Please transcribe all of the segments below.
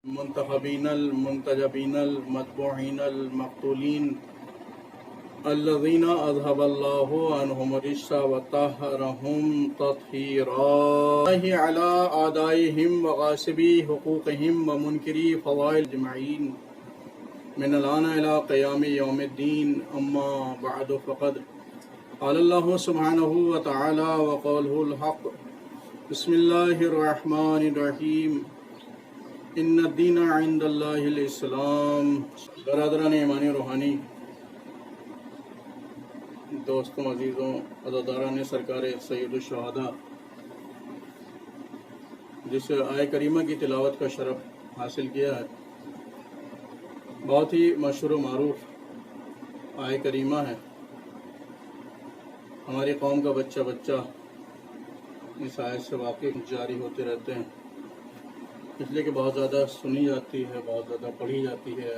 المنتخبین المنتجبین المتبوعین المقتولین الذین اذهب اللہ عنہم الرجس وطہرہم تطہیرا علی اعدائہم وغاصبی حقوقہم ومنکری فضائل اجمعین من الآن الى قیام یوم الدین اما بعد فقد قال اللہ سبحانہ وتعالی وقولہ الحق بسم اللہ الرحمن الرحیم ان الدین عند اللہ الاسلام۔ برادران ایمانی روحانی، دوستوں، عزیزوں، عزاداران سرکار سید الشہداء، جس آیہ کریمہ کی تلاوت کا شرف حاصل کیا ہے، بہت ہی مشہور و معروف آیہ کریمہ ہے۔ ہماری قوم کا بچہ بچہ اس آیت سے واقف جاری ہوتے رہتے ہیں، اس لیے کہ بہت زیادہ سنی جاتی ہے، بہت زیادہ پڑھی جاتی ہے،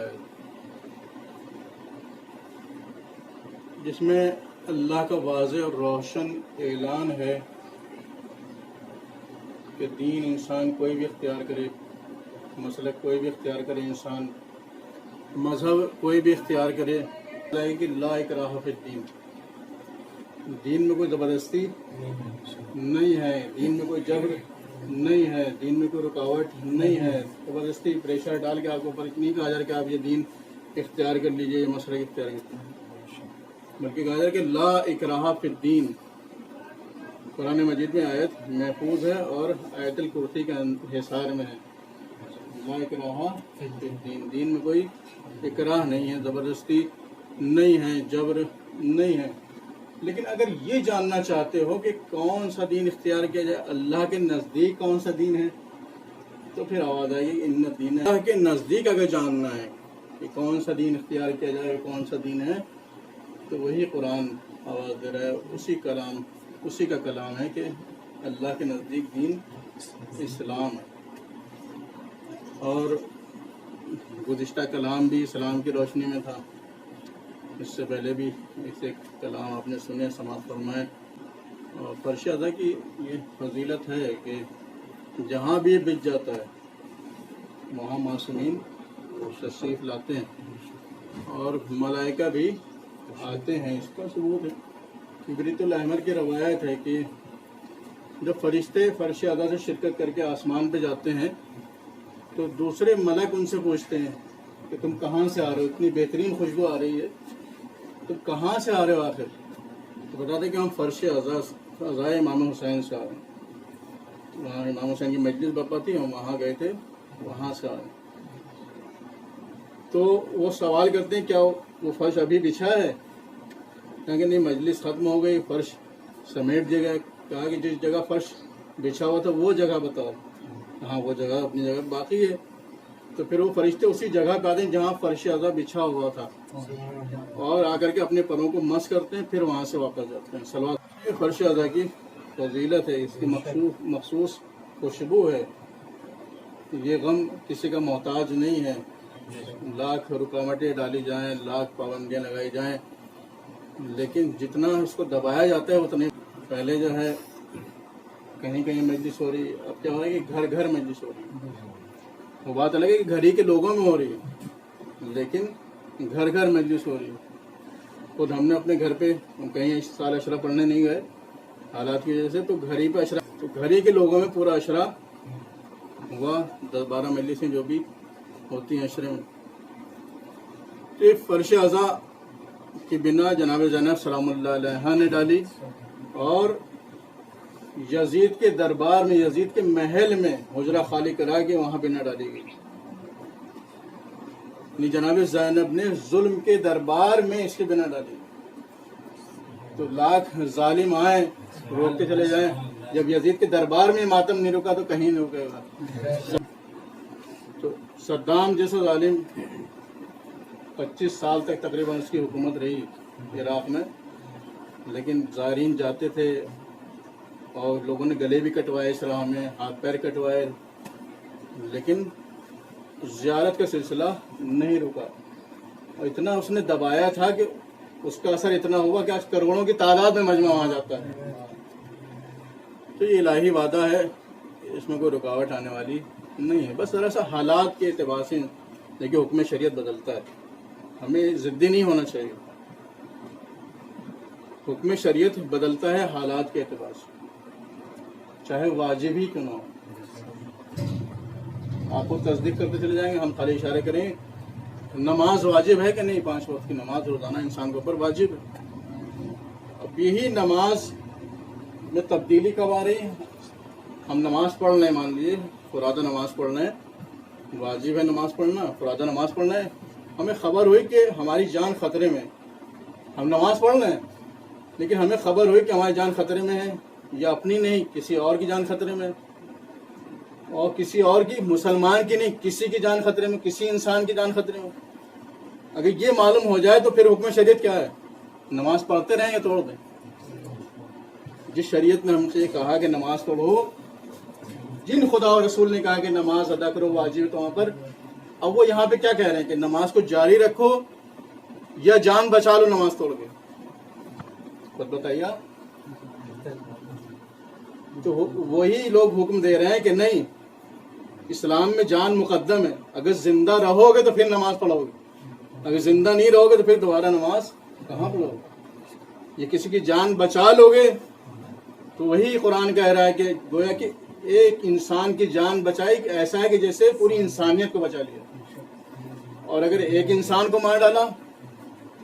جس میں اللہ کا واضح اور روشن اعلان ہے کہ دین انسان کوئی بھی اختیار کرے، مسلک کوئی بھی اختیار کرے، انسان مذہب کوئی بھی اختیار کرے، کہ لا اکراہ فی الدین، دین میں کوئی زبردستی نہیں ہے، دین میں کوئی جبر نہیں ہے، دین میں کوئی رکاوٹ نہیں ہے، زبردستی پریشر ڈال کے آپ کو اوپر نہیں کہا جا رہا کہ آپ یہ دین اختیار کر لیجئے، یہ مسئلہ اختیار کرتے ہیں، بلکہ کہا جا رہا کہ لا اکراہ فی الدین۔ قرآن مجید میں آیت محفوظ ہے اور آیت الکرسی کے حصار میں ہے، لا اکراہ فی الدین، دین میں کوئی اکراہ نہیں ہے، زبردستی نہیں ہے، جبر نہیں ہے۔ لیکن اگر یہ جاننا چاہتے ہو کہ کون سا دین اختیار کیا جائے، اللہ کے نزدیک کون سا دین ہے، تو پھر آواز آئے گی ان دین، اللہ کے نزدیک اگر جاننا ہے کہ کون سا دین اختیار کیا جائے، کون سا دین ہے، تو وہی قرآن آواز دے رہا ہے، اسی کا کلام ہے کہ اللہ کے نزدیک دین اسلام ہے۔ اور گزشتہ کلام بھی اسلام کی روشنی میں تھا، اس سے پہلے بھی اسے کلام آپ نے سنے، سماعت فرمائے۔ اور فرش ادا کی یہ فضیلت ہے کہ جہاں بھی بچ جاتا ہے وہاں معصومین تشریف لاتے ہیں اور ملائکہ بھی آتے ہیں۔ اس کا ثبوت ہے، کبریت الاحمر کی روایت ہے کہ جب فرشتے فرش ادا سے شرکت کر کے آسمان پہ جاتے ہیں تو دوسرے ملک ان سے پوچھتے ہیں کہ تم کہاں سے آ رہے ہو، اتنی بہترین خوشبو آ رہی ہے، تم کہاں سے آ رہے ہو آخر؟ تو بتاتے کہ ہم فرش اعضائے امام حسین سے آ رہے ہیں، وہاں امام حسین کی مجلس برپا تھی، ہم وہاں گئے تھے، وہاں سے آ رہے ہیں۔ تو وہ سوال کرتے ہیں کیا وہ فرش ابھی بچھا ہے؟ کہا کہ نہیں، مجلس ختم ہو گئی، فرش سمیٹ دیا گیا۔ کہا کہ جس جگہ فرش بچھا ہوا تھا وہ جگہ بتاؤ۔ ہاں، وہ جگہ اپنی جگہ باقی ہے۔ تو پھر وہ فرشتے اسی جگہ پہ آتے ہیں جہاں فرش اعضا بچھا ہوا تھا، اور آ کر کے اپنے پروں کو مس کرتے ہیں، پھر وہاں سے واپس جاتے ہیں۔ صلوات۔ یہ فرش اعضا کی فضیلت ہے، اس کی مخصوص خوشبو ہے۔ یہ غم کسی کا محتاج نہیں ہے، لاکھ رکاوٹیں ڈالی جائیں، لاکھ پابندیاں لگائی جائیں، لیکن جتنا اس کو دبایا جاتا ہے اتنے پہلے جو ہے کہیں کہیں مجلس ہو رہی، اب کیا ہو رہا ہے کہ گھر گھر مجلس ہو رہی ہے۔ وہ بات الگ ہے کہ گھر ہی کے لوگوں میں ہو رہی ہے، لیکن گھر گھر مجلس ہو رہی ہے۔ خود ہم نے اپنے گھر پہ، ہم کہیں اس سال اشرا پڑھنے نہیں گئے حالات کی وجہ سے، تو گھر ہی پہ اشرا، تو گھر ہی کے لوگوں میں پورا اشرا ہوا، 10-12 مجلسیں جو بھی ہوتی ہیں اشرے میں۔ تو یہ فرش اعضا کی بنا جناب زینب سلام اللہ علیہا نے ڈالی، اور یزید کے دربار میں، یزید کے محل میں حجرہ خالی کرا کے وہاں بنا ڈالی گئی۔ یعنی جناب زینب نے ظلم کے دربار میں اس کی بنا ڈالی۔ تو لاکھ ظالم آئیں، روکتے چلے جائیں، جب یزید کے دربار میں ماتم نہیں رکا تو کہیں نہیں رکے گا۔ تو صدام جیسا ظالم 25 سال تک تقریباً اس کی حکومت رہی عراق میں، لیکن زائرین جاتے تھے اور لوگوں نے گلے بھی کٹوائے، اس راہ میں ہاتھ پیر کٹوائے، لیکن زیارت کا سلسلہ نہیں رکا، اور اتنا اس نے دبایا تھا کہ اس کا اثر اتنا ہوا کہ آج کروڑوں کی تعداد میں مجمع وہاں جاتا ہے۔ تو یہ الہی وعدہ ہے، اس میں کوئی رکاوٹ آنے والی نہیں ہے، بس ذرا سا حالات کے اعتبار سے دیکھیے حکم شریعت بدلتا ہے، ہمیں ضدی نہیں ہونا چاہیے. حکم شریعت بدلتا ہے حالات کے اعتبار سے، چاہے واجب ہی کیوں نہ ہو. آپ کو تصدیق کرتے چلے جائیں گے، ہم خالی اشارے کریں. نماز واجب ہے کہ نہیں؟ 5 وقت کی نماز روزانہ انسان کے اوپر واجب ہے. اب یہی نماز میں تبدیلی کب آ رہی ہے؟ ہم نماز پڑھ رہے ہیں، مان لیجیے فرادہ نماز پڑھ رہے ہیں، واجب ہے نماز پڑھنا، فرادہ نماز پڑھنا ہے. ہمیں خبر ہوئی کہ ہماری جان خطرے میں، ہم نماز پڑھ رہے ہیں لیکن ہمیں خبر ہوئی کہ ہماری جان خطرے میں ہے، یا اپنی نہیں کسی اور کی جان خطرے میں، اور کسی اور کی، مسلمان کی نہیں، کسی کی جان خطرے میں، کسی انسان کی جان خطرے میں. اگر یہ معلوم ہو جائے تو پھر حکم شریعت کیا ہے؟ نماز پڑھتے رہیں یا توڑ دیں؟ جس شریعت نے ہم سے کہا کہ نماز پڑھو، جن خدا اور رسول نے کہا کہ نماز ادا کرو واجب تو وہاں پر، اب وہ یہاں پہ کیا کہہ رہے ہیں کہ نماز کو جاری رکھو یا جان بچا لو نماز توڑ کے؟ خود بتائیے. تو وہی لوگ حکم دے رہے ہیں کہ نہیں، اسلام میں جان مقدم ہے، اگر زندہ رہو گے تو پھر نماز پڑھو گے، اگر زندہ نہیں رہو گے تو پھر دوبارہ نماز کہاں پڑھو گے؟ یہ کسی کی جان بچا لو گے تو وہی قرآن کہہ رہا ہے کہ گویا کہ ایک انسان کی جان بچائی ایسا ہے کہ جیسے پوری انسانیت کو بچا لیا. اور اگر ایک انسان کو مار ڈالا،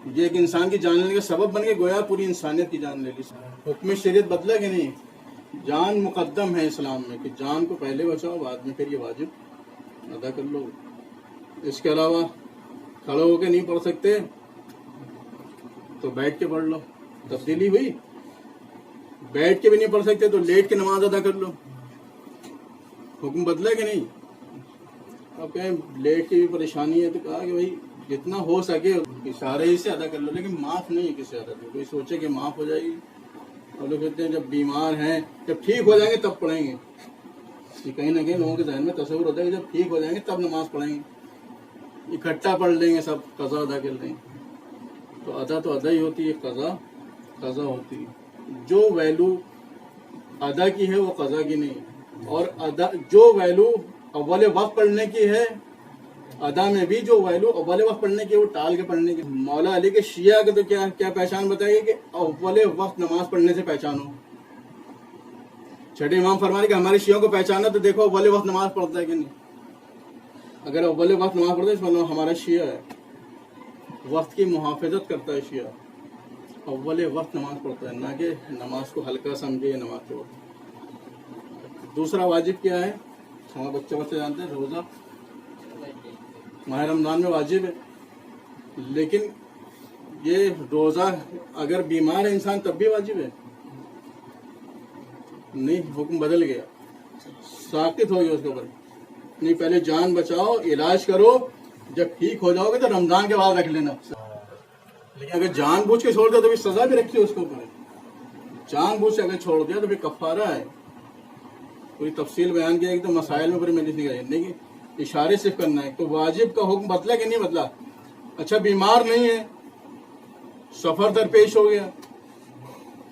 یہ ایک انسان کی جان لینے کا سبب بن کے گویا پوری انسانیت کی جان لے لی. حکم شریعت بدلا کہ نہیں؟ جان مقدم ہے اسلام میں کہ جان کو پہلے بچاؤ، بعد میں پھر یہ واجب ادا کر لو. اس کے علاوہ کھڑے ہو کے نہیں پڑھ سکتے تو بیٹھ کے پڑھ لو. تبدیلی ہوئی؟ بیٹھ کے بھی نہیں پڑھ سکتے تو لیٹ کے نماز ادا کر لو. حکم بدلا کہ نہیں؟ اب کہیں لیٹ کی بھی پریشانی ہے تو کہا کہ بھائی جتنا ہو سکے اشارے ہی سے ادا کر لو، لیکن معاف نہیں ہے کسی ادا کر. کوئی سوچے کہ معاف ہو جائے گی، اور لوگ کہتے ہیں جب بیمار ہیں، جب ٹھیک ہو جائیں گے تب پڑھیں گے. یہ کہیں نہ کہیں لوگوں کے ذہن میں تصور ہوتا ہے کہ جب ٹھیک ہو جائیں گے تب نماز پڑھیں گے، اکٹھا پڑھ لیں گے، سب قضا ادا کر لیں گے. تو ادا ہی ہوتی ہے، قضا ہوتی ہے. جو ویلو ادا کی ہے وہ قضا کی نہیں ہے، اور جو ویلو اول وقت پڑھنے کی ہے، ادا میں بھی جو ویلو اول وقت پڑھنے کی ہے وہ ٹال کے پڑھنے کی. مولا علی کے شیعہ کے تو کیا پہچان بتائیے کہ اول وقت نماز پڑھنے سے پہچانو. چھٹے امام فرمانے کہ ہمارے شیعوں کو پہچانا تو دیکھو اول وقت نماز پڑھتا ہے کہ نہیں. اگر اول وقت نماز پڑھتا ہے اس مطلب ہمارا شیعہ ہے، وقت کی محافظت کرتا ہے شیعہ، اول وقت نماز پڑھتا ہے، نہ کہ نماز کو ہلکا سمجھے یا نماز چھوڑ. دوسرا واجب کیا ہے؟ ہمارے بچے جانتے ہیں، روزہ ماہ رمضان میں واجب ہے. لیکن یہ روزہ اگر بیمار ہے انسان تب بھی واجب ہے نہیں؟ حکم بدل گیا، ساقط ہو گیا اس کے اوپر. نہیں، پہلے جان بچاؤ، علاج کرو، جب ٹھیک ہو جاؤ گے تو رمضان کے بعد رکھ لینا. لیکن اگر جان بوجھ کے چھوڑ دیا تو پھر سزا بھی رکھی ہے اس کے اوپر. جان بوجھ کے اگر چھوڑ دیا تو پھر کفارہ ہے. پوری تفصیل بیان کیا ہے کہ تو مسائل میں پوری مجلس نہیں کہ اشارے صرف کرنا ہے. تو واجب کا حکم بدلا کہ نہیں بدلا؟ اچھا بیمار نہیں ہے، سفر درپیش ہو گیا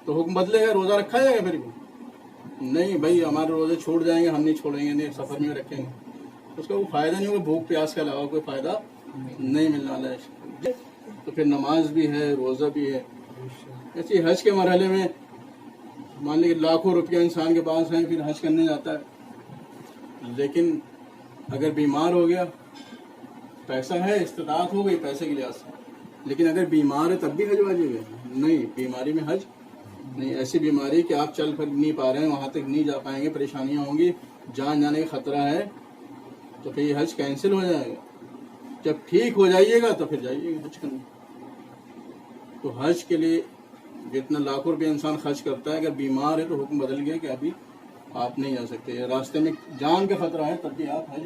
تو حکم بدلے گا، روزہ رکھا جائے گا پھر بھی نہیں. بھائی ہمارے روزے چھوٹ جائیں گے، ہم نہیں چھوڑیں گے، نہیں سفر میں رکھیں گے، اس کا کوئی فائدہ نہیں ہوگا. بھوک پیاس کے علاوہ کوئی فائدہ نہیں ملنے والا ہے. تو پھر نماز بھی ہے، روزہ بھی ہے. ایسے حج کے مرحلے میں مان لیجیے لاکھوں روپیہ انسان کے پاس ہیں، پھر حج کرنے جاتا ہے، لیکن اگر بیمار ہو گیا، پیسہ ہے، استطاعت ہو گئی پیسے کے لحاظ سے، لیکن اگر بیمار ہے تب بھی حج واجب ہے نہیں؟ بیماری میں حج نہیں. ایسی بیماری کہ آپ چل پھر نہیں پا رہے ہیں، وہاں تک نہیں جا پائیں گے، پریشانیاں ہوں گی، جان جانے کا خطرہ ہے، تو پھر یہ حج کینسل ہو جائے گا. جب ٹھیک ہو جائیے گا تو پھر جائیے گا حج کرنے. تو حج کے لیے جتنا لاکھوں روپے انسان خرچ کرتا ہے، اگر بیمار ہے تو حکم بدل گیا کہ ابھی آپ نہیں جا سکتے، راستے میں جان کا خطرہ ہے تب بھی آپ حج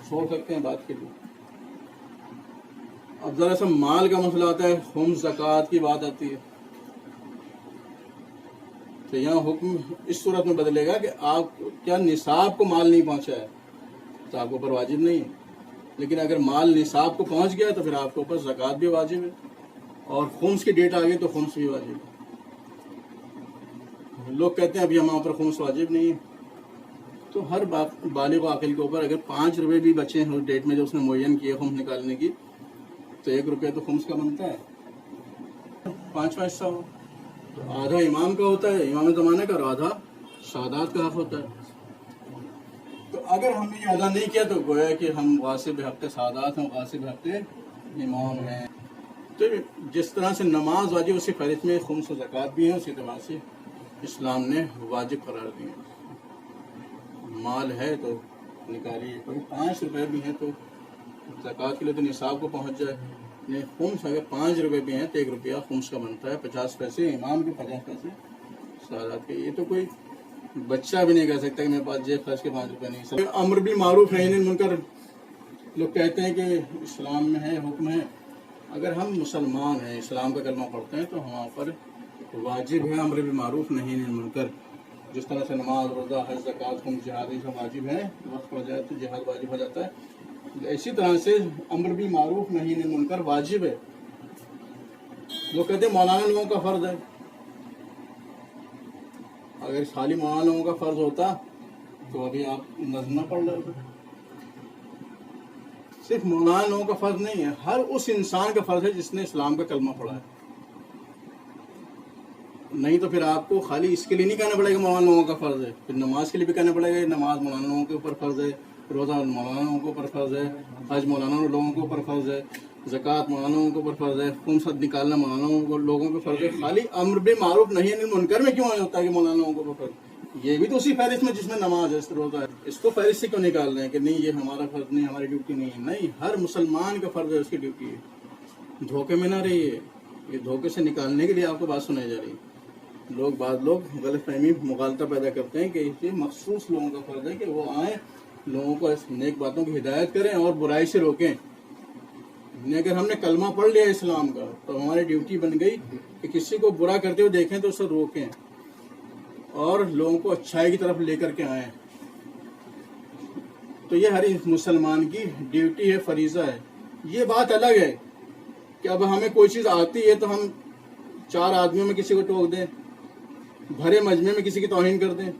چھوڑ سکتے ہیں بات کے لیے. اب ذرا سا مال کا مسئلہ آتا ہے، خمس زکوٰۃ کی بات آتی ہے، تو یہاں حکم اس صورت میں بدلے گا کہ آپ کیا نصاب کو مال نہیں پہنچا ہے تو آپ کے اوپر واجب نہیں ہے. لیکن اگر مال نصاب کو پہنچ گیا تو پھر آپ کے اوپر زکوٰۃ بھی واجب ہے، اور خمس کی ڈیٹ آ گئی تو خمس بھی واجب ہے. لوگ کہتے ہیں ابھی ہمارے اوپر خمس واجب نہیں ہے. تو ہر بالغ عاقل کے اوپر اگر 5 روپے بھی بچے ہیں اس ڈیٹ میں جو اس نے معین کیے خمس نکالنے کی، تو 1 روپیہ تو خمس کا بنتا ہے، 5 حصہ ہو تو آدھا امام کا ہوتا ہے، امام زمانے کا، اور آدھا سادات کا حق ہوتا ہے۔ تو اگر ہم نے یہ ادا نہیں کیا تو گویا کہ ہم غاصب حق سادات ہیں، غاصب حق امام ہیں۔ تو جس طرح سے نماز واجب اسی فہرست میں خمس و زکوٰۃ بھی ہیں، اسی طرح سے اسلام نے واجب قرار دیے۔ مال ہے تو نکالیے، کوئی 5 روپے بھی ہیں تو زکوٰۃ کے لیے تو نصاب کو پہنچ جائے، نہیں خمس اگر 5 روپے بھی ہیں تو 1 روپیہ خمس کا بنتا ہے، 50 پیسے امام کے، 50 پیسے سادات کے۔ یہ تو کوئی بچہ بھی نہیں کہہ سکتا کہ میرے پاس جیب خرچ کے 5 روپے نہیں۔ امر بالمعروف نہی عن المنکر، لوگ کہتے ہیں کہ اسلام میں ہے، حکم ہے، اگر ہم مسلمان ہیں، اسلام کا کلمہ پڑھتے ہیں تو ہمارے پر واجب ہے امر بالمعروف نہی عن المنکر۔ جس طرح سے نماز، روزہ، حج، زکوٰۃ، خمس، جہاد، یہ سب واجب ہیں، وقت پڑ جائے تو جہاد واجب ہو جاتا ہے، اسی طرح سے امر بالمعروف نہی عن المنکر واجب ہے۔ لوگ کہتے ہیں مولانا لوگوں کا فرض ہے، اگر خالی مولانا لوگوں کا فرض ہوتا تو ابھی آپ نظم نہ پڑھ رہے ہوتے۔ صرف مولانا لوگوں کا فرض نہیں ہے، ہر اس انسان کا فرض ہے جس نے اسلام کا کلمہ پڑھا ہے۔ نہیں تو پھر آپ کو خالی اس کے لیے نہیں کہنا پڑے گا مولانا لوگوں کا فرض ہے، پھر نماز کے لیے بھی کہنا پڑے گا نماز مولانا لوگوں کے اوپر فرض ہے، روزہ مولانا لوگوں کے اوپر فرض ہے، حج مولانا لوگوں کے اوپر فرض ہے، زکوٰۃ مولانا لوگوں کے اوپر فرض ہے، خمس نکالنا مولانا لوگوں کے فرض ہے۔ خالی امر بالمعروف نہی عن المنکر میں کیوں ہوتا ہے کہ مولانا لوگوں کے اوپر فرض؟ یہ بھی تو اسی فہرست میں جس میں نماز ہے، روزہ ہے، اس کو فہرست سے کیوں نکال رہے ہیں کہ نہیں یہ ہمارا فرض نہیں، ہماری ڈیوٹی نہیں ہے؟ نہیں، ہر مسلمان کا فرض ہے، اس کی ڈیوٹی ہے۔ دھوکے میں نہ رہیے، یہ دھوکے سے نکالنے کے لیے آپ کو بات سنائی جا رہی ہے۔ بعض لوگ غلط فہمی، مغالطہ پیدا کرتے ہیں کہ یہ مخصوص لوگوں کا فرض ہے کہ وہ آئیں، لوگوں کو نیک باتوں کی ہدایت کریں اور برائی سے روکیں۔ اگر ہم نے کلمہ پڑھ لیا اسلام کا تو ہماری ڈیوٹی بن گئی کہ کسی کو برا کرتے ہوئے دیکھیں تو اسے روکیں اور لوگوں کو اچھائی کی طرف لے کر کے آئیں۔ تو یہ ہر مسلمان کی ڈیوٹی ہے، فریضہ ہے۔ یہ بات الگ ہے کہ اب ہمیں کوئی چیز آتی ہے تو ہم 4 آدمیوں میں کسی کو ٹوک دیں، بھرے مجمع میں کسی کی توہین کر دیں۔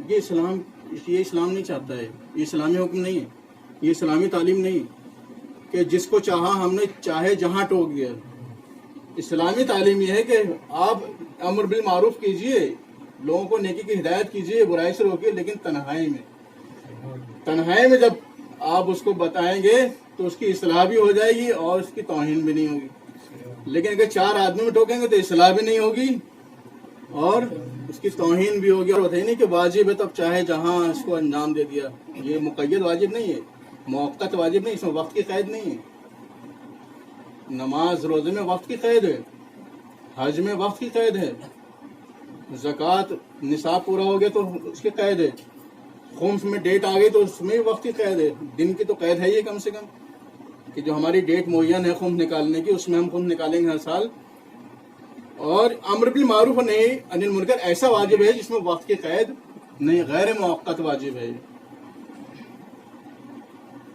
یہ اسلام نہیں چاہتا ہے، یہ اسلامی حکم نہیں ہے، یہ اسلامی تعلیم نہیں ہے کہ جس کو چاہا ہم نے چاہے جہاں ٹوک دیا۔ اسلامی تعلیم یہ ہے کہ آپ امر بالمعروف کیجئے، لوگوں کو نیکی کی ہدایت کیجئے، برائی سے روکیے، لیکن تنہائی میں جب آپ اس کو بتائیں گے تو اس کی اصلاح بھی ہو جائے گی اور اس کی توہین بھی نہیں ہوگی۔ لیکن اگر 4 آدمی میں ٹوکیں گے تو اصلاح بھی نہیں ہوگی اور اس کی توہین بھی ہوگی۔ اور بتائیے نہیں کہ واجب ہے تب چاہے جہاں اس کو انجام دے دیا، یہ مقید واجب نہیں ہے، موقت واجب نہیں، اس میں وقت کی قید نہیں ہے۔ نماز روزے میں وقت کی قید ہے، حج میں وقت کی قید ہے، زکوٰۃ نصاب پورا ہو گیا تو اس کی قید ہے، خمس میں ڈیٹ آ گئی تو اس میں وقت کی قید ہے، دن کی تو قید ہے ہی کم سے کم کہ جو ہماری ڈیٹ معین ہے خمس نکالنے کی، اس میں ہم خمس نکالیں گے ہر سال۔ اور امر بالمعروف نہی عن المنکر ایسا واجب ہے جس میں وقت کی قید نہیں، غیر موقت واجب ہے۔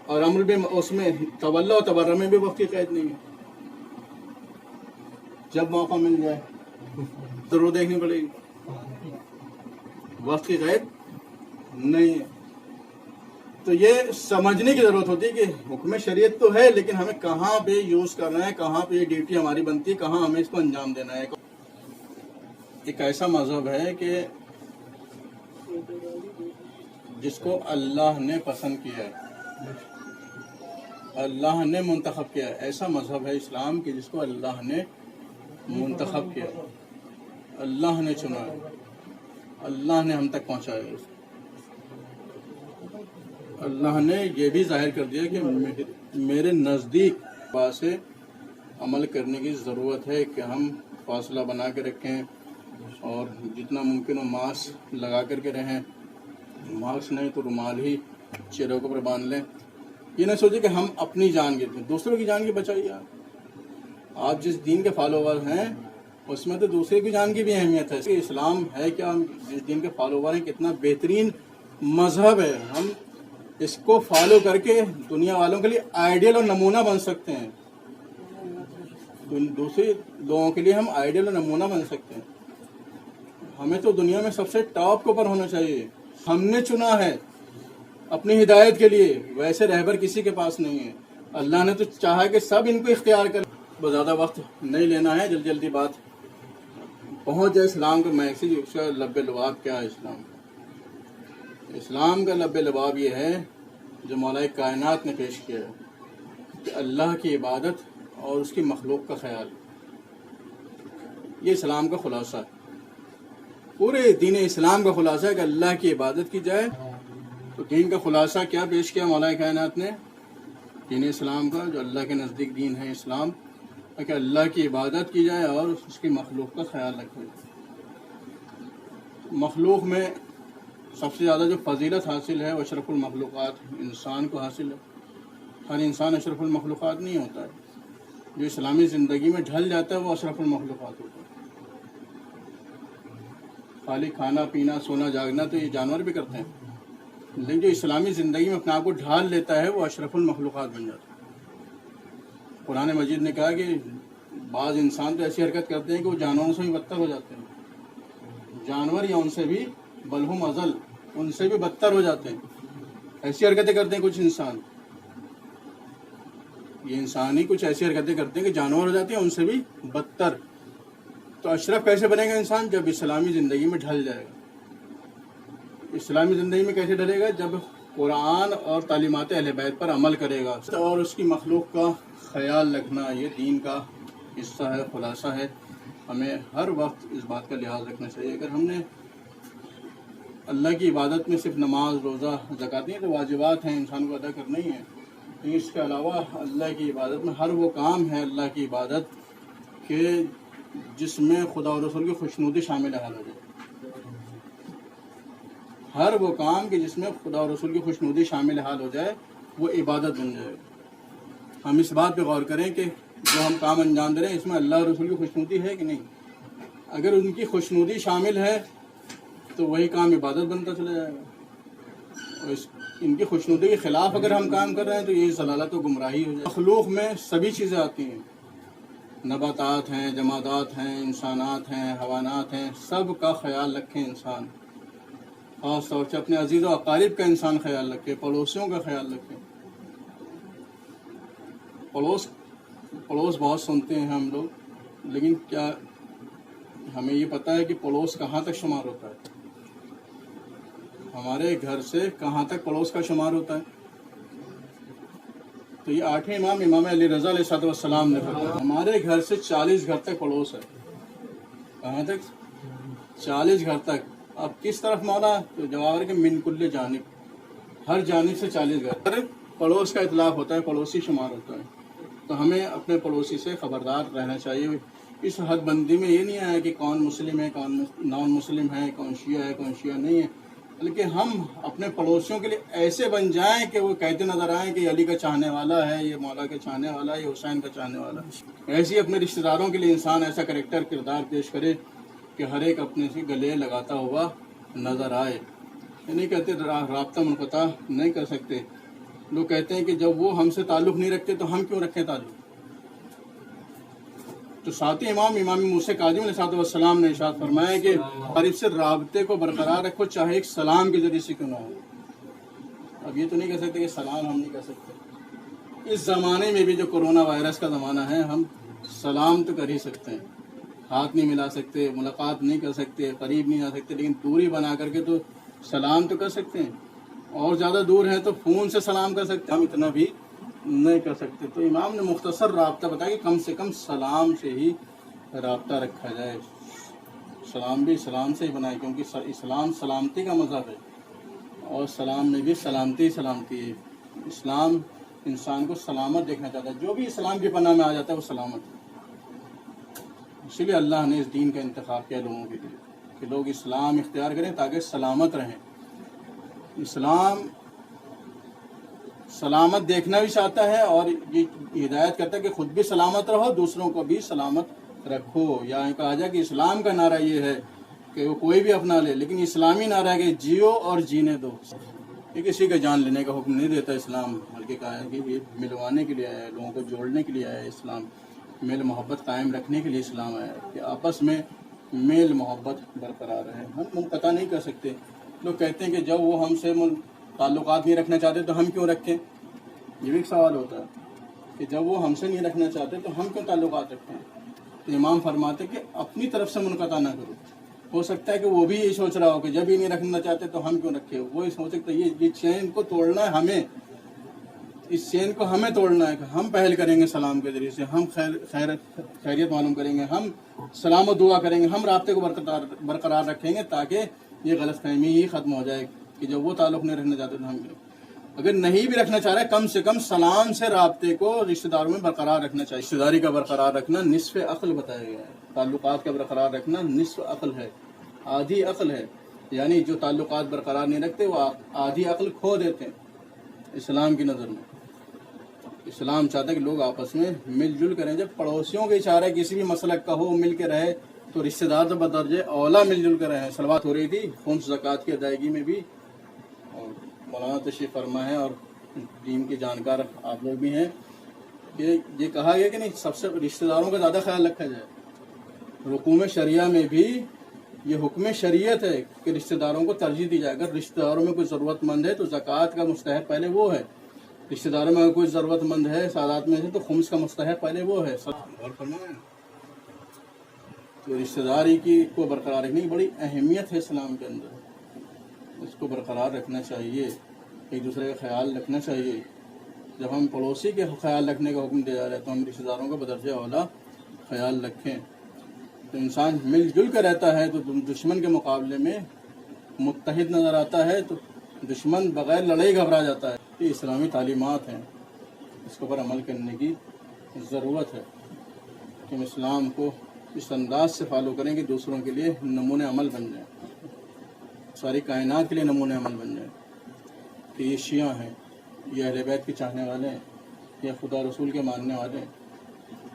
اور اس میں تولا و تبرہ میں بھی وقت کی قید نہیں ہے، جب موقع مل جائے ضرور دیکھنی پڑے گی، وقت کی قید نہیں ہے۔ تو یہ سمجھنے کی ضرورت ہوتی ہے کہ حکم شریعت تو ہے لیکن ہمیں کہاں پہ یوز کرنا ہے، کہاں پہ یہ ڈیوٹی ہماری بنتی ہے، کہاں ہمیں اس کو انجام دینا ہے۔ ایک ایسا مذہب ہے کہ جس کو اللہ نے پسند کیا ہے، اللہ نے منتخب کیا ہے، ایسا مذہب ہے اسلام کہ جس کو اللہ نے منتخب کیا، اللہ نے چنا ہے، اللہ نے ہم تک پہنچایا ہے۔ اللہ نے یہ بھی ظاہر کر دیا کہ میرے نزدیک بات سے عمل کرنے کی ضرورت ہے کہ ہم فاصلہ بنا کے رکھیں اور جتنا ممکن ہو ماسک لگا کر کے رہیں، ماسک نہیں تو رومال ہی چہروں کے اوپر باندھ لیں۔ یہ نہ سوچیں کہ ہم اپنی جان کی، دوسروں کی جان کی بچائیے۔ آپ جس دین کے فالوور ہیں اس میں تو دوسرے کی جان کی بھی اہمیت ہے۔ اسلام ہے کیا، ہم جس دین کے فالوور ہیں، کتنا بہترین مذہب ہے، ہم اس کو فالو کر کے دنیا والوں کے لیے آئیڈیل اور نمونہ بن سکتے ہیں، دوسرے لوگوں کے لیے ہم آئیڈیل اور نمونہ بن سکتے ہیں۔ ہمیں تو دنیا میں سب سے ٹاپ کے اوپر ہونا چاہیے۔ ہم نے چنا ہے اپنی ہدایت کے لیے، ویسے رہبر کسی کے پاس نہیں ہے۔ اللہ نے تو چاہا کہ سب ان کو اختیار کر، بہت زیادہ وقت نہیں لینا ہے، جلدی جلدی بات پہنچ جائے اسلام کا میسیج۔ اس کا لب لباب کیا ہے اسلام کا؟ اسلام کا لب لباب یہ ہے جو مولا کائنات نے پیش کیا ہے کہ اللہ کی عبادت اور اس کی مخلوق کا خیال، یہ اسلام کا خلاصہ ہے۔ پورے دین اسلام کا خلاصہ ہے کہ اللہ کی عبادت کی جائے۔ تو دین کا خلاصہ کیا پیش کیا مولا کائنات نے؟ دین اسلام کا، جو اللہ کے نزدیک دین ہے اسلام، کہ اللہ کی عبادت کی جائے اور اس کی مخلوق کا خیال رکھا جائے۔ مخلوق میں سب سے زیادہ جو فضیلت حاصل ہے وہ اشرف المخلوقات انسان کو حاصل ہے۔ ہر انسان اشرف المخلوقات نہیں ہوتا ہے، جو اسلامی زندگی میں ڈھل جاتا ہے وہ اشرف المخلوقات ہوتا ہے۔ خالی کھانا پینا سونا جاگنا تو یہ جانور بھی کرتے ہیں، لیکن جو اسلامی زندگی میں اپنے آپ کو ڈھال لیتا ہے وہ اشرف المخلوقات بن جاتا ہے۔ قرآن مجید نے کہا کہ بعض انسان تو ایسی حرکت کرتے ہیں کہ وہ جانوروں سے بھی بدتر ہو جاتے ہیں، جانور یا ان سے بھی بلہم ازل، ان سے بھی بدتر ہو جاتے ہیں۔ ایسی حرکتیں کرتے ہیں کچھ انسان، یہ انسان ہی کچھ ایسی حرکتیں کرتے ہیں کہ جانور ہو جاتے ہیں ان سے بھی بدتر۔ تو اشرف کیسے بنے گا انسان؟ جب اسلامی زندگی میں ڈھل جائے گا۔ اسلامی زندگی میں کیسے ڈھلے گا؟ جب قرآن اور تعلیمات اہل بیت پر عمل کرے گا اور اس کی مخلوق کا خیال رکھنا، یہ دین کا حصہ ہے، خلاصہ ہے۔ ہمیں ہر وقت اس بات کا لحاظ رکھنا چاہیے۔ اگر ہم نے اللہ کی عبادت میں صرف نماز روزہ زکوٰۃ نہیں تو واجبات ہیں انسان کو ادا کرنا ہی ہے، لیکن اس کے علاوہ اللہ کی عبادت میں ہر وہ کام ہے اللہ کی عبادت کہ جس میں خدا اور رسول کی خوشنودی شامل حال ہو جائے۔ ہر وہ کام کہ جس میں خدا اور رسول کی خوشنودی شامل حال ہو جائے وہ عبادت بن جائے۔ ہم اس بات پہ غور کریں کہ جو ہم کام انجام دے رہے ہیں اس میں اللہ اور رسول کی خوشنودی ہے کہ نہیں۔ اگر ان کی خوشنودی شامل ہے تو وہی کام عبادت بنتا چلا جائے گا، اور ان کی خوشنودی کے خلاف اگر ہم کام کر رہے ہیں تو یہ ضلالت و گمراہی ہو جائے۔ مخلوق میں سبھی چیزیں آتی ہیں، نباتات ہیں، جمادات ہیں، انسانات ہیں، حیوانات ہیں، سب کا خیال رکھیں انسان، خاص طور سے اپنے عزیز و اقارب کا انسان خیال رکھے، پڑوسیوں کا خیال رکھے۔ پڑوس بہت سنتے ہیں ہم لوگ، لیکن کیا ہمیں یہ پتہ ہے کہ پڑوس کہاں تک شمار ہوتا ہے؟ ہمارے گھر سے کہاں تک پڑوس کا شمار ہوتا ہے؟ تو یہ 8ویں امام امام علی رضا علیہ السلام نے فرمایا ہمارے گھر سے 40 گھر تک پڑوس ہے۔ کہاں تک؟ 40 گھر تک۔ اب کس طرف مولا؟ تو جواب ہے کہ من کل جانب، ہر جانب سے 40 گھر پڑوس کا اطلاق ہوتا ہے، پڑوسی شمار ہوتا ہے۔ تو ہمیں اپنے پڑوسی سے خبردار رہنا چاہیے۔ اس حد بندی میں یہ نہیں آیا کہ کون مسلم ہے کون نان مسلم ہے، کون شیعہ ہے کون شیعہ نہیں ہے، بلکہ ہم اپنے پڑوسیوں کے لیے ایسے بن جائیں کہ وہ کہتے نظر آئیں کہ یہ علی کا چاہنے والا ہے، یہ مولا کا چاہنے والا ہے، یہ حسین کا چاہنے والا ہے۔ ایسے ہی اپنے رشتہ داروں کے لیے انسان ایسا کریکٹر کردار پیش کرے کہ ہر ایک اپنے سے گلے لگاتا ہوا نظر آئے۔ یہ نہیں کہتے رابطہ منقطع نہیں کر سکتے، لوگ کہتے ہیں کہ جب وہ ہم سے تعلق نہیں رکھتے تو ہم کیوں رکھیں تعلق؟ تو ساتویں امام امام موسیٰ کاظم علیہ السلام نے ارشاد فرمایا کہ قریب سے رابطے کو برقرار رکھو، چاہے ایک سلام کے ذریعے سے کیوں نہ ہو۔ اب یہ تو نہیں کہہ سکتے کہ سلام ہم نہیں کر سکتے۔ اس زمانے میں بھی جو کرونا وائرس کا زمانہ ہے، ہم سلام تو کر ہی سکتے ہیں، ہاتھ نہیں ملا سکتے، ملاقات نہیں کر سکتے، قریب نہیں آ سکتے، لیکن دوری بنا کر کے تو سلام تو کر سکتے ہیں، اور زیادہ دور ہیں تو فون سے سلام کر سکتے ہیں، ہم اتنا بھی نہیں کر سکتے۔ تو امام نے مختصر رابطہ بتایا کہ کم سے کم سلام سے ہی رابطہ رکھا جائے، سلام بھی سلام سے ہی بنائے، کیونکہ اسلام سلامتی کا مذہب ہے، اور سلام میں بھی سلامتی ہے۔ اسلام انسان کو سلامت دیکھنا چاہتا ہے، جو بھی اسلام کی پناہ میں آ جاتا ہے وہ سلامت ہے۔ اسی لیے اللہ نے اس دین کا انتخاب کیا لوگوں کے لیے کہ لوگ اسلام اختیار کریں تاکہ سلامت رہیں۔ اسلام سلامت دیکھنا بھی چاہتا ہے اور یہ ہدایت کرتا ہے کہ خود بھی سلامت رہو، دوسروں کو بھی سلامت رکھو۔ یا کہا جائے کہ اسلام کا نعرہ یہ ہے کہ وہ کوئی بھی اپنا لے، لیکن اسلامی نعرہ ہے کہ جیو اور جینے دو۔ یہ کسی کا جان لینے کا حکم نہیں دیتا اسلام، بلکہ کہا ہے کہ یہ ملوانے کے لیے آیا ہے، لوگوں کو جوڑنے کے لیے آیا ہے اسلام، میل محبت قائم رکھنے کے لیے اسلام آیا ہے کہ آپس میں میل محبت برقرار ہے۔ ہم منقطع نہیں کر سکتے، لوگ کہتے ہیں کہ جب وہ ہم سے تعلقات نہیں رکھنا چاہتے تو ہم کیوں رکھیں. یہ بھی ایک سوال ہوتا ہے کہ جب وہ ہم سے نہیں رکھنا چاہتے تو ہم کیوں تعلقات رکھیں. تو امام فرماتے کہ اپنی طرف سے منقطع نہ کرو. ہو سکتا ہے کہ وہ بھی یہی سوچ رہا ہو کہ جب ہی نہیں رکھنا چاہتے تو ہم کیوں رکھے. وہ سوچ سکتا ہے یہ چین کو توڑنا ہے ہمیں, اس چین کو ہمیں توڑنا ہے کہ ہم پہل کریں گے سلام کے ذریعے سے, ہم خیریت معلوم کریں گے, ہم سلام و دعا کریں گے, ہم رابطے کو برقرار رکھیں گے تاکہ یہ غلط فہمی ہی ختم ہو جائے کہ جب وہ تعلق نہیں رکھنا چاہتے تو ہم کیوں. اگر نہیں بھی رکھنا چاہ رہے کم سے کم سلام سے رابطے کو رشتہ داروں میں برقرار رکھنا چاہیے. رشتہ داری کا برقرار رکھنا نصف عقل بتایا گیا ہے. تعلقات کا برقرار رکھنا نصف عقل ہے, آدھی عقل ہے. یعنی جو تعلقات برقرار نہیں رکھتے وہ آدھی عقل کھو دیتے ہیں اسلام کی نظر میں. اسلام چاہتا ہے کہ لوگ آپس میں مل جل کریں. جب پڑوسیوں کا اشارہ ہے کسی بھی مسلک کا ہو مل کے رہے تو رشتہ دار تو بدرجہ اولا مل جل کر رہے. صلوات ہو رہی تھی خمس زکوٰۃ کی ادائیگی میں بھی, اور مولانا تشریف فرما ہے اور دین کے جانکار آپ لوگ بھی ہیں کہ یہ کہا گیا کہ نہیں سب سے رشتہ داروں کا زیادہ خیال رکھا جائے. رکوع شریعہ میں بھی یہ حکم شریعت ہے کہ رشتہ داروں کو ترجیح دی جائے. اگر رشتہ داروں میں کوئی ضرورت مند ہے تو زکوٰۃ کا مستحق پہلے وہ ہے. رشتہ داروں میں اگر کوئی ضرورت مند ہے سادات میں سے تو خمس کا مستحق پہلے وہ ہے. تو رشتہ داری کو برقرار رکھنے کی بڑی اہمیت ہے اسلام کے اندر. اس کو برقرار رکھنا چاہیے, ایک دوسرے کا خیال رکھنا چاہیے. جب ہم پڑوسی کے خیال رکھنے کا حکم دیا جا رہا ہے تو ہم رشتہ داروں کا بدرجہ اولا خیال رکھیں. تو انسان مل جل کر رہتا ہے تو دشمن کے مقابلے میں متحد نظر آتا ہے, تو دشمن بغیر لڑائی گھبرا جاتا ہے. یہ اسلامی تعلیمات ہیں, اس کے اوپر عمل کرنے کی ضرورت ہے کہ ہم اسلام کو اس انداز سے فالو کریں کہ دوسروں کے لیے نمونۂ عمل بن جائیں, ساری کائنات کے لیے نمونۂ عمل بن جائیں. کہ یہ شیعہ ہیں, یہ اہل بیت کے چاہنے والے ہیں, یہ خدا رسول کے ماننے والے ہیں.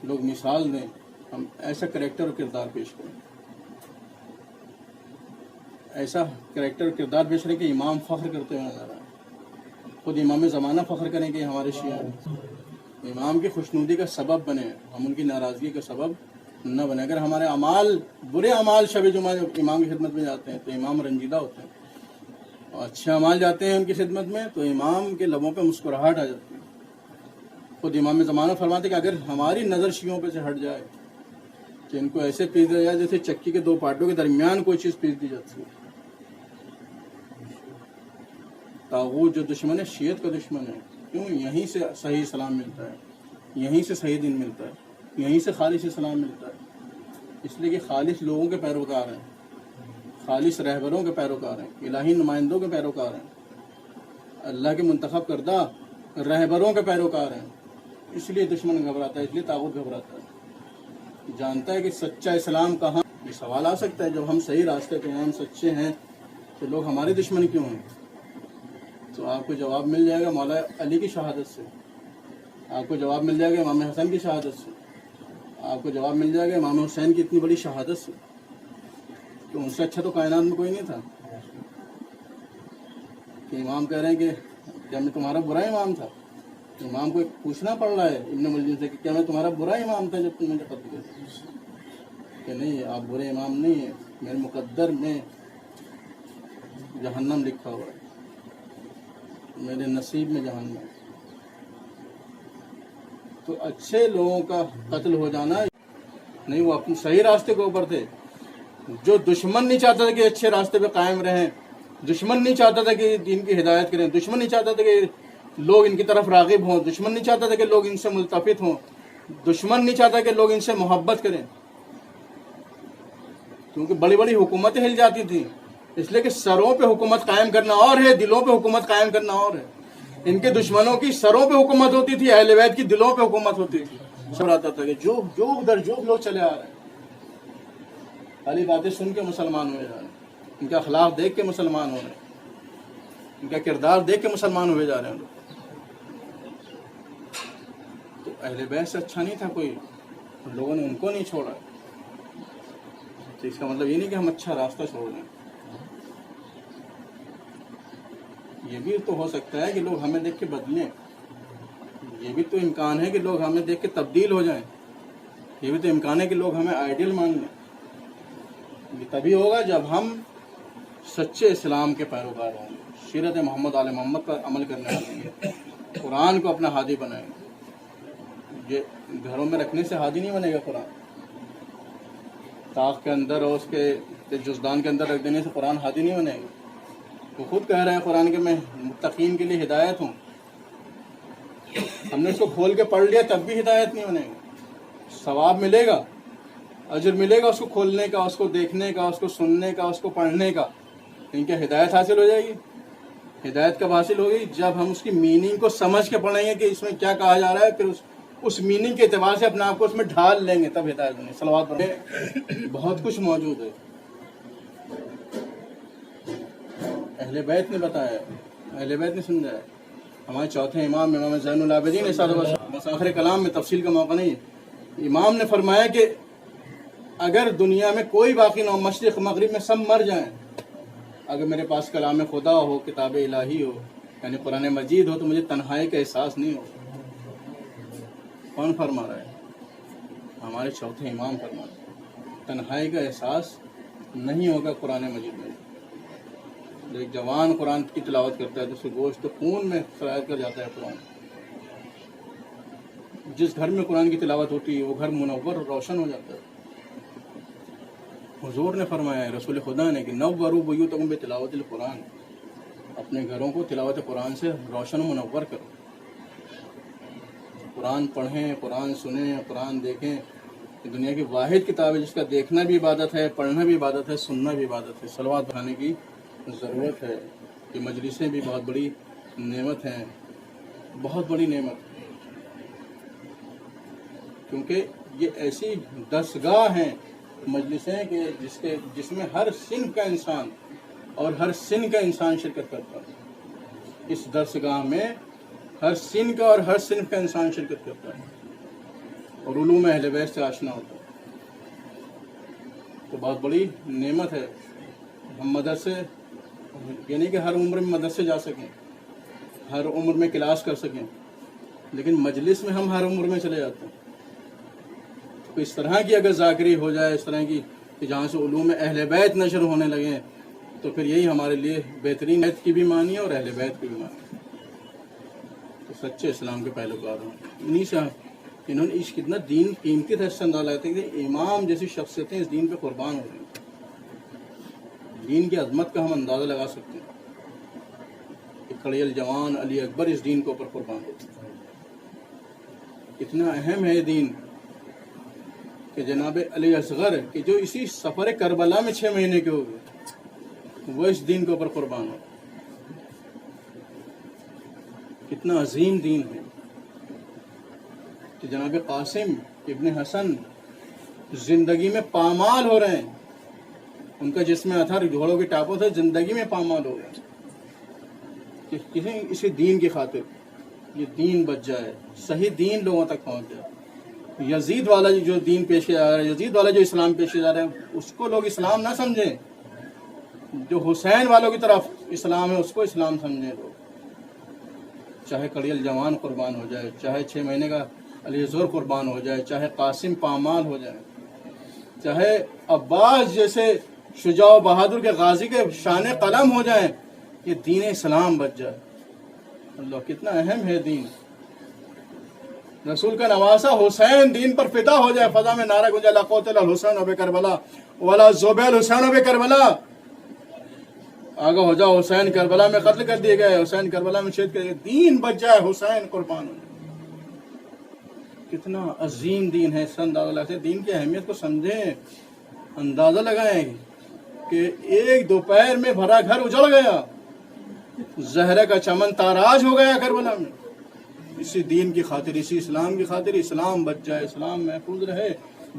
لوگ مثال دیں, ہم ایسا کریکٹر اور کردار پیش کریں, ایسا کریکٹر اور کردار پیش کریں کہ امام فخر کرتے ہوئے نظر آئے. خود امام زمانہ فخر کریں کہ ہمارے شیعہ ہیں. امام کی خوشنودی کا سبب بنے, ہم ان کی ناراضگی کا سبب نہ بنے. اگر ہمارے اعمال برے اعمال شب جمعہ امام کی خدمت میں جاتے ہیں تو امام رنجیدہ ہوتے ہیں, اور اچھے اعمال جاتے ہیں ان کی خدمت میں تو امام کے لبوں پہ مسکراہٹ آ جاتی ہے. خود امام زمانہ فرماتے کہ اگر ہماری نظر شیعوں پہ سے ہٹ جائے کہ ان کو ایسے پیس دیا جائے جیسے چکی کے دو پارٹوں کے درمیان کوئی چیز پیس دی جاتی ہے. طاغوت جو دشمن ہے شیعت کا دشمن ہے. کیوں؟ یہیں سے صحیح اسلام ملتا ہے, یہیں سے صحیح دین ملتا ہے, یہیں سے خالص اسلام ملتا ہے. اس لیے کہ خالص لوگوں کے پیروکار ہیں, خالص رہبروں کے پیروکار ہیں, الہی نمائندوں کے پیروکار ہیں, اللہ کے منتخب کردہ رہبروں کے پیروکار ہیں. اس لیے دشمن گھبراتا ہے, اس لیے طاغوت گھبراتا ہے, جانتا ہے کہ سچا اسلام کہاں. یہ سوال آ سکتا ہے جب ہم صحیح راستے پہ ہیں, ہم سچے ہیں, تو لوگ ہمارے دشمن کیوں ہیں؟ تو آپ کو جواب مل جائے گا مولا علی کی شہادت سے, آپ کو جواب مل جائے گا امام حسن کی شہادت سے, آپ کو جواب مل جائے گا امام حسین کی اتنی بڑی شہادت سے. تو ان سے اچھا تو کائنات میں کوئی نہیں تھا. کہ امام کہہ رہے ہیں کہ کیا میں تمہارا برا امام تھا؟ امام کو پوچھنا پڑ رہا ہے ابن ملجم سے کہ کیا میں تمہارا برا امام تھا جب تم نے قتل کیا؟ کہ نہیں, آپ برے امام نہیں ہیں, میرے مقدر میں جہنم لکھا ہوا ہے, میرے نصیب میں جہنم ہے. تو اچھے لوگوں کا قتل ہو جانا نہیں, وہ اپنے صحیح راستے کے اوپر تھے. جو دشمن نہیں چاہتا تھا کہ اچھے راستے پہ قائم رہیں, دشمن نہیں چاہتا تھا کہ دین کی ہدایت کریں, دشمن نہیں چاہتا تھا کہ لوگ ان کی طرف راغب ہوں, دشمن نہیں چاہتا تھا کہ لوگ ان سے ملتفت ہوں, دشمن نہیں چاہتا کہ لوگ ان سے محبت کریں. کیونکہ بڑی بڑی حکومتیں ہل جاتی تھیں, اس لیے کہ سروں پہ حکومت قائم کرنا اور ہے, دلوں پہ حکومت قائم کرنا اور ہے. ان کے دشمنوں کی سروں پہ حکومت ہوتی تھی, اہل بیت کی دلوں پہ حکومت ہوتی تھی. سب آتا تھا کہ جوگ در جوگ لوگ چلے آ رہے ہیں, خالی باتیں سن کے مسلمان ہوئے جا رہے ہیں, ان کا اخلاق دیکھ کے مسلمان ہو رہے ہیں, ان کا کردار دیکھ کے مسلمان ہوئے جا رہے ہیں لوگ. تو اہل بیت سے اچھا نہیں تھا کوئی, لوگوں نے ان کو نہیں چھوڑا. تو اس کا مطلب یہ نہیں کہ ہم اچھا راستہ چھوڑ دیں. یہ بھی تو ہو سکتا ہے کہ لوگ ہمیں دیکھ کے بدلیں, یہ بھی تو امکان ہے کہ لوگ ہمیں دیکھ کے تبدیل ہو جائیں, یہ بھی تو امکان ہے کہ لوگ ہمیں آئیڈیل مان لیں. یہ تبھی ہوگا جب ہم سچے اسلام کے پیروکار ہوں گے، سیرت محمد آل محمد پر عمل کرنے والے ہیں، قرآن کو اپنا ہادی بنائیں گے۔ یہ گھروں میں رکھنے سے ہادی نہیں بنے گا قرآن، طاق کے اندر اور اس کے جزدان کے اندر رکھ دینے سے قرآن ہادی نہیں بنے گا۔ وہ خود کہہ رہے ہیں قرآن کے میں متقین کے لیے ہدایت ہوں، ہم نے اس کو کھول کے پڑھ لیا تب بھی ہدایت نہیں بنے گا۔ ثواب ملے گا، اجر ملے گا اس کو کھولنے کا، اس کو دیکھنے کا، اس کو سننے کا، اس کو پڑھنے کا، ان کے ہدایت حاصل ہو جائے گی۔ ہدایت کب حاصل ہوگی؟ جب ہم اس کی میننگ کو سمجھ کے پڑھیں گے کہ اس میں کیا کہا جا رہا ہے، پھر اس میننگ کے اعتبار سے اپنے آپ کو اس میں ڈھال لیں گے، تب ہدایت بنے۔ صلوات پڑھیں، بہت کچھ موجود ہے، اہل بیت نے بتایا، اہل بیت نے سمجھایا۔ ہمارے چوتھے امام امام زین العابدین بس آخر کلام میں تفصیل کا موقع نہیں ہے، امام نے فرمایا کہ اگر دنیا میں کوئی باقی نہ ہو، مشرق مغرب میں سب مر جائیں، اگر میرے پاس کلام خدا ہو، کتاب الہی ہو، یعنی قرآن مجید ہو، تو مجھے تنہائی کا احساس نہیں ہو۔ کون فرما رہا ہے؟ ہمارے چوتھے امام فرما رہے ہیں تنہائی کا احساس نہیں ہوگا قرآن مجید میں۔ ایک جوان قرآن کی تلاوت کرتا ہے تو اس کے گوشت خون میں سرایت کر جاتا ہے قرآن۔ جس گھر میں قرآن کی تلاوت ہوتی ہے وہ گھر منور اور روشن ہو جاتا ہے۔ حضور نے فرمایا ہے، رسول خدا نے، کہ نوروا بیوتکم بتلاوت القرآن، اپنے گھروں کو تلاوت قرآن سے روشن و منور کرو۔ قرآن پڑھیں، قرآن سنیں، قرآن دیکھیں۔ یہ دنیا کی واحد کتاب ہے جس کا دیکھنا بھی عبادت ہے، پڑھنا بھی عبادت ہے، سننا بھی عبادت ہے۔ صلوات بڑھانے کی ضرورت ہے۔ یہ مجلسیں بھی بہت بڑی نعمت ہیں، بہت بڑی نعمت، کیونکہ یہ ایسی دستگاہ ہیں مجلسیں کہ جس میں ہر صنف کا انسان اور ہر سن کا انسان شرکت کرتا ہے۔ اس درسگاہ میں ہر سن کا اور ہر صنف کا انسان شرکت کرتا ہے اور علوم اہل بیت سے آشنا ہوتا ہے۔ تو بہت بڑی نعمت ہے۔ ہم مدرسے، یعنی کہ ہر عمر میں مدرسے جا سکیں، ہر عمر میں کلاس کر سکیں، لیکن مجلس میں ہم ہر عمر میں چلے جاتے ہیں۔ تو اس طرح کی اگر ذاکری ہو جائے، اس طرح کی کہ جہاں سے علوم اہل بیت نشر ہونے لگیں، تو پھر یہی ہمارے لیے بہترین بیت کی بھی معنی ہے اور اہل بیت کی بھی معنی ہے۔ تو سچے اسلام کے پیروکار ہوں، انہی سے انہوں نے کتنا دین قیمتی تھا، اس سے اندازہ لگتا ہے کہ امام جیسی شخصیتیں اس دین پہ قربان ہو گئی۔ دین کی عظمت کا ہم اندازہ لگا سکتے ہیں کہ کھڑی الجوان علی اکبر اس دین کے اوپر قربان ہوتے ہیں۔ کتنا اہم ہے یہ دین کہ جناب علی اصغر کہ جو اسی سفر کربلا میں 6 مہینے کے ہو گئے، وہ اس دین کے اوپر قربان ہو۔ کتنا عظیم دین ہے کہ جناب قاسم ابن حسن زندگی میں پامال ہو رہے ہیں، ان کا جسم اتھر گھوڑوں کی ٹاپوں سے زندگی میں پامال ہو گئے کہ کسی اسی دین کی خاطر یہ دین بچ جائے، صحیح دین لوگوں تک پہنچ جائے۔ یزید والا جو دین پیش کیا جا رہا ہے، یزید والا جو اسلام پیش کیا جا رہا ہے، اس کو لوگ اسلام نہ سمجھیں۔ جو حسین والوں کی طرف اسلام ہے اس کو اسلام سمجھیں لوگ۔ چاہے کڑی الجوان قربان ہو جائے، چاہے 6 مہینے کا علی اصغر قربان ہو جائے، چاہے قاسم پامال ہو جائے، چاہے عباس جیسے شجاع و بہادر کے غازی کے شان قلم ہو جائیں، یہ دین اسلام بچ جائے۔ اللہ کتنا اہم ہے دین۔ رسول کا نواسا حسین دین پر فدا ہو جائے، فضا میں نعرہ گونجے لا قوت الا الحسین و بکربلا ولا زبیل حسین و بکربلا، آگاہ ہو جاؤ حسین کربلا میں قتل کر دیے گئے، حسین کربلا میں شہید کر دیے گئے، دین بچ جائے، حسین قربان ہو جائے۔ کتنا عظیم دین ہے، اس سے اندازہ لگتا ہے۔ دین کی اہمیت کو سمجھیں، اندازہ لگائیں کہ ایک دوپہر میں بھرا گھر اجڑ گیا، زہرہ کا چمن تاراج ہو گیا کربلا میں، اسی دین کی خاطر، اسی اسلام کی خاطر۔ اسلام بچ جائے، اسلام محفوظ رہے،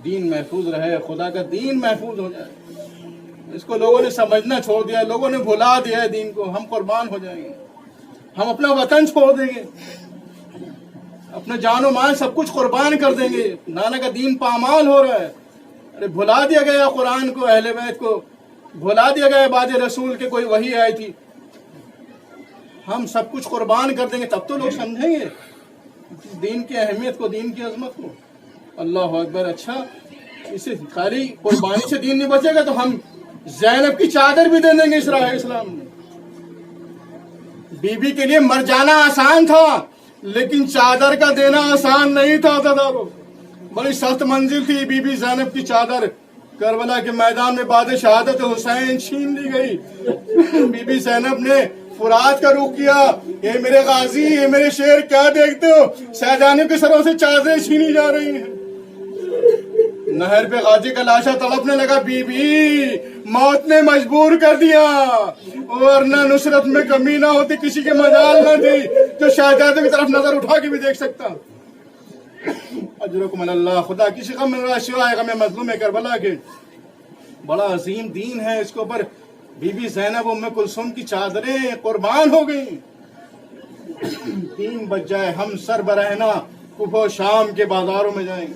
دین محفوظ رہے، خدا کا دین محفوظ ہو جائے۔ اس کو لوگوں نے سمجھنا چھوڑ دیا، لوگوں نے بھلا دیا ہے دین کو۔ ہم قربان ہو جائیں گے، ہم اپنا وطن چھوڑ دیں گے، اپنا جان و مال سب کچھ قربان کر دیں گے۔ نانا کا دین پامال ہو رہا ہے، ارے بھلا دیا گیا قرآن کو، اہل بیت کو بھلا دیا گیا، بعد رسول کے کوئی وحی آئی تھی، ہم سب کچھ قربان کر دیں گے، تب تو لوگ سمجھیں گے دین کی اہمیت کو، دین کی عظمت کو۔ اللہ اکبر۔ اچھا، اسے خالی قربانی سے دین نہیں بچے گا تو ہم زینب کی چادر بھی دے دیں گے اسرا علیہ السلام نے. بی بی کے لیے مر جانا آسان تھا لیکن چادر کا دینا آسان نہیں تھا. بڑی سخت منزل تھی بی بی زینب کی چادر. کربلا کے میدان میں بعد شہادت حسین چھین لی گئی. بی بی زینب نے فرات کا رخ کیا. اے میرے غازی، اے میرے شیر، کیا دیکھتے ہو؟ شہزادیوں کے سروں سے چادریں چھینی جا رہی ہیں. نہر پہ غازی کا لاشا تڑپنے لگا. بی بی موت نے مجبور کر دیا، ورنہ نصرت میں کمی نہ ہوتی، کسی کے مجال نہ تھی جو شہزادوں کی طرف نظر اٹھا کے بھی دیکھ سکتا. اجرکم اللہ. خدا کسی غم میں نہ سوائے غم مظلوم کربلا کے. بڑا عظیم دین ہے، اس کے اوپر بی بی زینب ام کلثوم کی چادریں قربان ہو گئیں. 3 بج جائے ہم سر برہنا کفو شام کے بازاروں میں جائیں.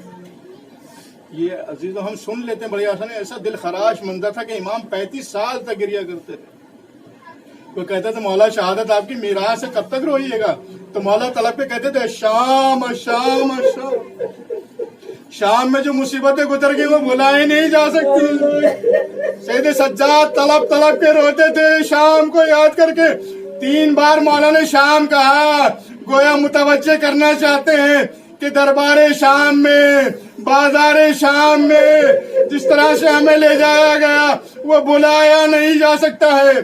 یہ عزیزو ہم سن لیتے ہیں بڑی آسان. ایسا دل خراش منظر تھا کہ امام 35 سال تک گریا کرتے تھے. کوئی کہتے تھے مولا شہادت آپ کی میراث سے کب تک روئیے گا؟ تو مولا طلب پہ کہتے تھے شام شام شام. شام میں جو مصیبتیں گزر گئی وہ بھلائی نہیں جا سکتی. سید سجاد طلب کے روتے تھے شام کو یاد کر کے. 3 بار مولا نے شام کہا، گویا متوجہ کرنا چاہتے ہیں کہ دربار شام میں، بازار شام میں جس طرح سے ہمیں لے جایا گیا وہ بلایا نہیں جا سکتا ہے.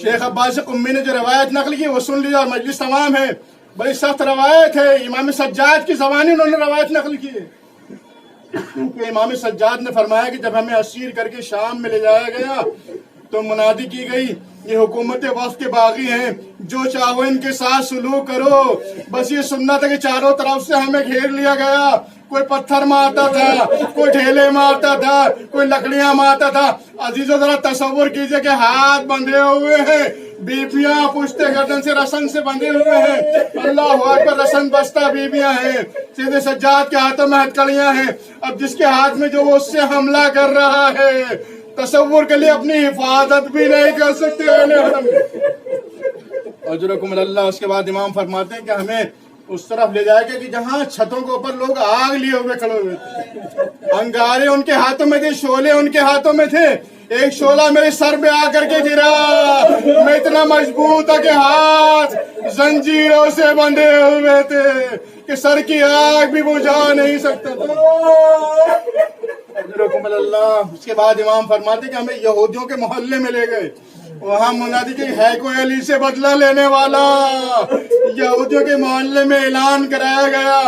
شیخ عباس قمی نے جو روایت نقل کی وہ سن لیا اور مجلس تمام ہے. بڑی سخت روایت ہے، امام سجاد کی زبانی انہوں نے روایت نقل کی ہے. کہ امام سجاد نے فرمایا کہ جب ہمیں اسیر کر کے شام میں لے جایا گیا تو منادی کی گئی، یہ حکومت وقت کے باغی ہیں، جو چاہو ان کے ساتھ سلوک کرو. بس یہ سننا تھا کہ چاروں طرف سے ہمیں گھیر لیا گیا. کوئی پتھر مارتا تھا، کوئی ڈھیلے مارتا تھا، کوئی لکڑیاں مارتا تھا. عزیزو ذرا تصور کیجئے کہ ہاتھ بندھے ہوئے ہیں، بیبیاں پشتے گردن سے رسن سے بندھے ہوئے ہیں. اللہ اکبر، رسن بستہ بیبیاں ہیں. سید سجاد کے ہاتھوں میں ہتھکڑیاں ہیں. اب جس کے ہاتھ میں جو وہ اس سے حملہ کر رہا ہے، تصور کے لیے اپنی حفاظت بھی نہیں کر سکتے. اجرکم اللہ. اس کے بعد امام فرماتے ہیں کہ ہمیں اس طرف لے جائے گا کہ جہاں چھتوں کے اوپر لوگ آگ لیے ہوئے کھڑے ہوئے تھے. انگارے ان کے ہاتھوں میں تھے، شعلے ان کے ہاتھوں میں تھے. ایک شعلہ میرے سر پہ آ کر کے گرا. میں اتنا مضبوط تھا کہ ہاتھ زنجیروں سے بندھے ہوئے تھے کہ سر کی آگ بھی بجھا نہیں سکتا تھا. اللہ. اس کے بعد امام فرماتے کہ ہمیں یہودیوں کے محلے میں لے گئے. وہاں منادی کہ ہے کوئی علی سے بدلہ لینے والا. یہودیوں کے محلے میں اعلان کرایا گیا،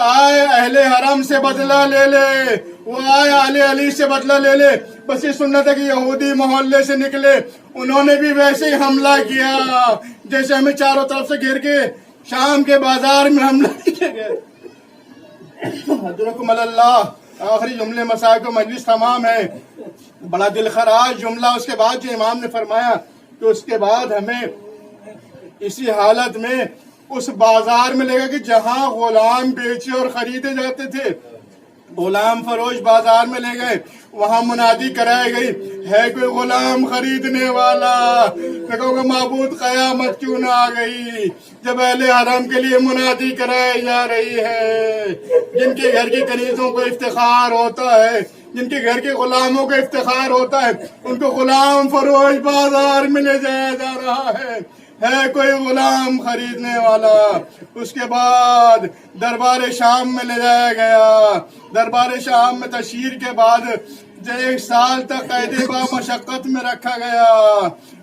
آئے اہل حرم سے بدلہ لے لے، وہ آئے علی سے بدلہ لے لے. بس یہ سنت ہے کہ یہودی محلے سے نکلے، انہوں نے بھی ویسے ہی حملہ کیا جیسے ہمیں چاروں طرف سے گھیر کے شام کے بازار میں حملہ کیا گیا. حضرکم اللہ. آخری جملے مسائل کو مجلس تمام ہے. بڑا دل خراش جملہ اس کے بعد جو امام نے فرمایا کہ اس کے بعد ہمیں اسی حالت میں اس بازار میں لے گا کہ جہاں غلام بیچے اور خریدے جاتے تھے. غلام فروش بازار میں لے گئے، وہاں منادی کرائی گئی، ہے کوئی غلام خریدنے والا؟ میں کہوں گا معبود قیامت کیوں نہ آ گئی جب اہل حرم کے لیے منادی کرائی جا رہی ہے. جن کے گھر کی کنیزوں کو افتخار ہوتا ہے، جن کے گھر کے غلاموں کو افتخار ہوتا ہے، ان کو غلام فروش بازار میں لے جایا جا رہا ہے کوئی غلام خریدنے والا. اس کے بعد دربار شام میں لے جایا گیا. دربار شام میں تشہیر کے بعد 1 سال تک قید با مشقت میں رکھا گیا.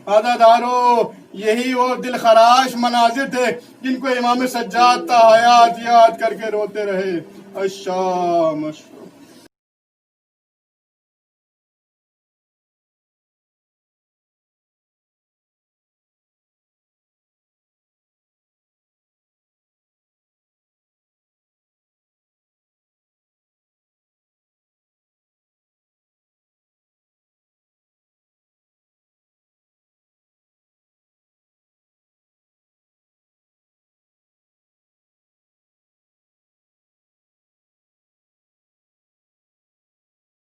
عزادارو، یہی وہ دل خراش مناظر تھے جن کو امام سجاد تا حیات یاد کر کے روتے رہے. الشام